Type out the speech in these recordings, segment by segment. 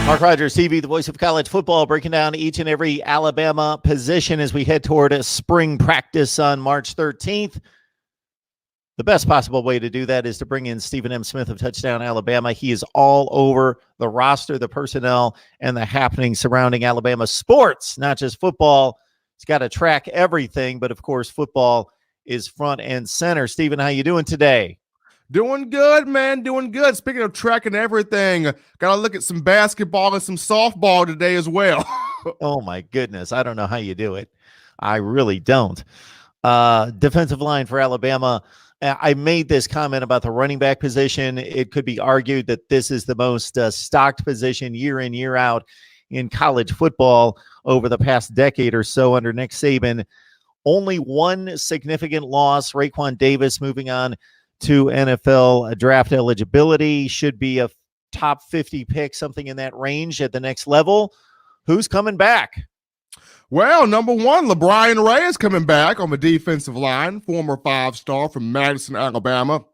Mark Rogers TV, the voice of college football, breaking down each and every Alabama position as we head toward a spring practice on March 13th. The best possible way to do that is to bring in Stephen M. Smith of Touchdown Alabama. He is all over the roster, the personnel, and the happenings surrounding Alabama sports, not just football. He's got to track everything, but of course, football is front and center. Stephen, how you doing today? Doing good, man. Doing good. Speaking of tracking everything, got to look at some basketball and some softball today as well. Oh, my goodness. I don't know how you do it. I really don't. Defensive line for Alabama. I made this comment about the running back position. It could be argued that this is the most stocked position year in, year out in college football over the past decade or so under Nick Saban. Only one significant loss, Raekwon Davis moving on to NFL draft eligibility, should be a top 50 pick, something in that range at the next level. Who's coming back? Well, number one, LeBron Ray is coming back on the defensive line, former five-star from Madison, Alabama.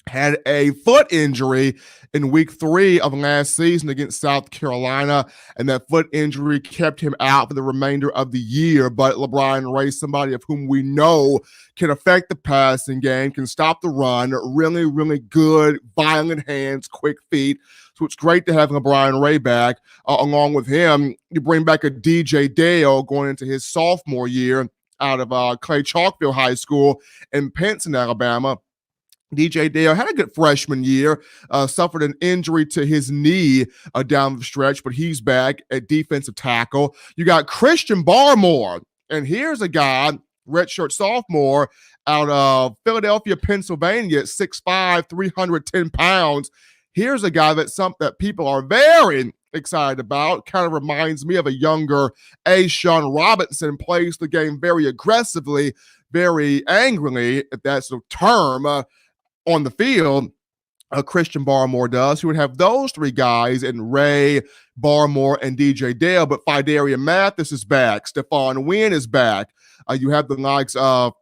Had a foot injury in week 3 of last season against South Carolina, and that foot injury kept him out for the remainder of the year. But LeBron Ray, somebody of whom we know can affect the passing game, can stop the run, really, really good, violent hands, quick feet. So it's great to have LeBron Ray back. Along with him, you bring back a DJ Dale going into his sophomore year out of Clay Chalkville High School in Pinson, Alabama. DJ Dale had a good freshman year, suffered an injury to his knee down the stretch, but he's back at defensive tackle. You got Christian Barmore, and here's a guy, redshirt sophomore, out of Philadelphia, Pennsylvania, 6'5", 310 pounds. Here's a guy that people are very excited about. Kind of reminds me of a younger Sean Robinson, plays the game very aggressively, very angrily, if that's a term, on the field. Christian Barmore does. Who would have those three guys in Ray, Barmore, and DJ Dale, but Fidarian Mathis is back. Stephon Wynn is back. You have the likes of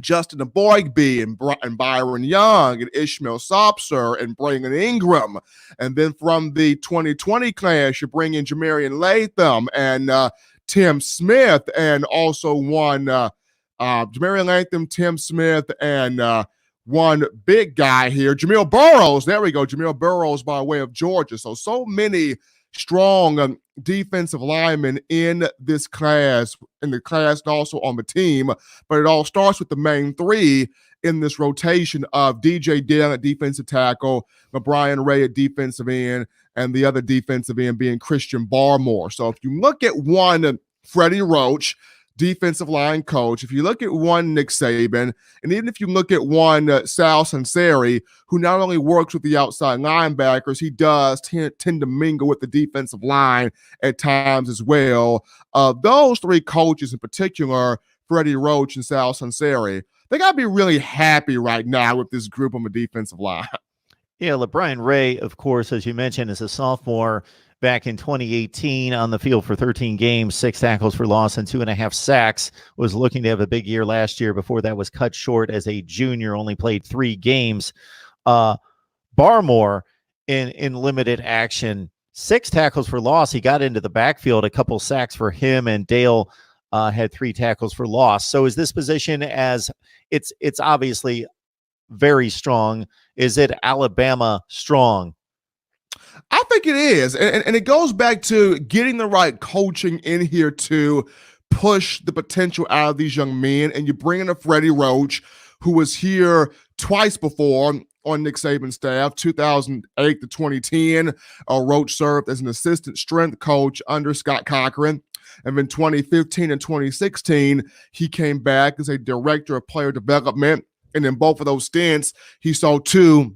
Justin Aboigbe and Byron Young and Ishmael Sopser and Brandon Ingram. And then from the 2020 class, you bring in Jamarian Latham and Tim Smith, and also one Jamarian Latham, Tim Smith, and one big guy here, Jamil Burrows. There we go, Jamil Burrows by way of Georgia. So many strong defensive linemen in this class, and also on the team. But it all starts with the main three in this rotation of DJ Dale at defensive tackle, LeBron Ray at defensive end, and the other defensive end being Christian Barmore. So if you look at one, Freddie Roach, defensive line coach, if you look at one, Nick Saban, and even if you look at one, Sal Sunseri, who not only works with the outside linebackers, he does tend to mingle with the defensive line at times as well. Those three coaches in particular, Freddie Roach and Sal Sunseri, they got to be really happy right now with this group on the defensive line. Yeah, LeBron Ray, of course, as you mentioned, is a sophomore back in 2018 on the field for 13 games, 6 tackles for loss and 2.5 sacks. Was looking to have a big year last year. Before that was cut short as a junior, only played 3 games. Barmore in limited action, 6 tackles for loss. He got into the backfield, a couple sacks for him, and Dale had 3 tackles for loss. So is this position, as it's obviously very strong, is it Alabama strong? I think it is. And it goes back to getting the right coaching in here to push the potential out of these young men. And you bring in a Freddie Roach, who was here twice before on Nick Saban's staff, 2008 to 2010. Roach served as an assistant strength coach under Scott Cochran. And then 2015 and 2016, he came back as a director of player development. And in both of those stints, he saw 2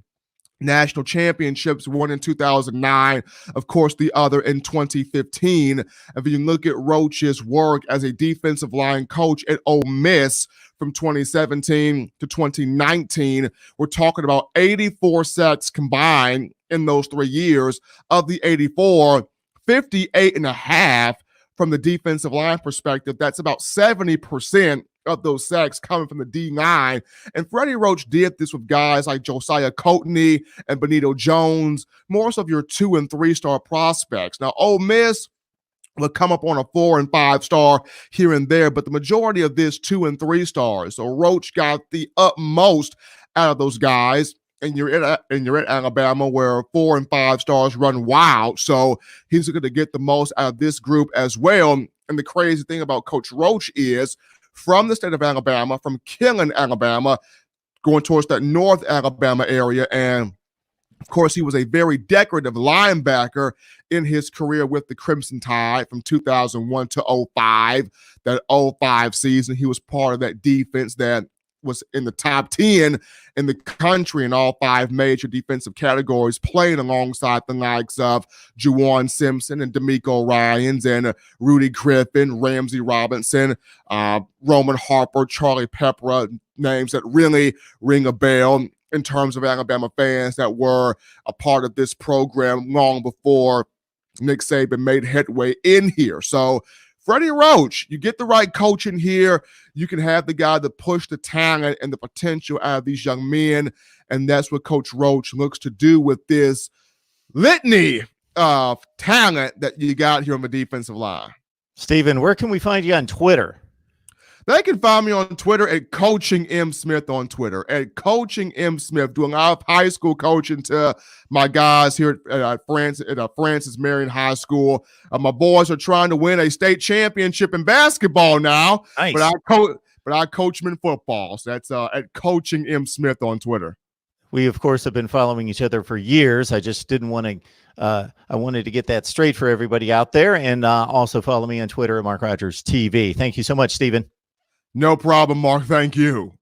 national championships, one in 2009, of course, the other in 2015. If you look at Roach's work as a defensive line coach at Ole Miss from 2017 to 2019, we're talking about 84 sacks combined in those 3 years. Of the 84, 58.5 from the defensive line perspective. That's about 70% of those sacks coming from the D9. And Freddie Roach did this with guys like Josiah Coatney and Benito Jones, more so of your 2- and 3-star prospects. Now, Ole Miss will come up on a 4- and 5-star here and there, but the majority of this 2- and 3-stars. So Roach got the utmost out of those guys. And you're at Alabama, where 4- and 5-stars run wild. So he's going to get the most out of this group as well. And the crazy thing about Coach Roach is, from the state of Alabama, from Killen, Alabama, going towards that North Alabama area. And of course, he was a very decorative linebacker in his career with the Crimson Tide from 2001 to 05. That 05 season, he was part of that defense that was in the top 10 in the country in all 5 major defensive categories, playing alongside the likes of Juwan Simpson and D'Amico Ryans and Rudy Griffin, Ramsey Robinson, Roman Harper, Charlie Pepper, names that really ring a bell in terms of Alabama fans that were a part of this program long before Nick Saban made headway in here. So Freddie Roach, you get the right coach in here, you can have the guy that push the talent and the potential out of these young men, and that's what Coach Roach looks to do with this litany of talent that you got here on the defensive line. Stephen, where can we find you on Twitter? They can find me on Twitter at Coaching M. Smith on Twitter, at Coaching M. Smith, doing a lot of high school coaching to my guys here at Francis Marion High School. My boys are trying to win a state championship in basketball now, Nice. but I coach them in football. So that's at Coaching M. Smith on Twitter. We, of course, have been following each other for years. I just didn't want to I wanted to get that straight for everybody out there. And also follow me on Twitter at MarkRogersTV. Thank you so much, Stephen. No problem, Mark. Thank you.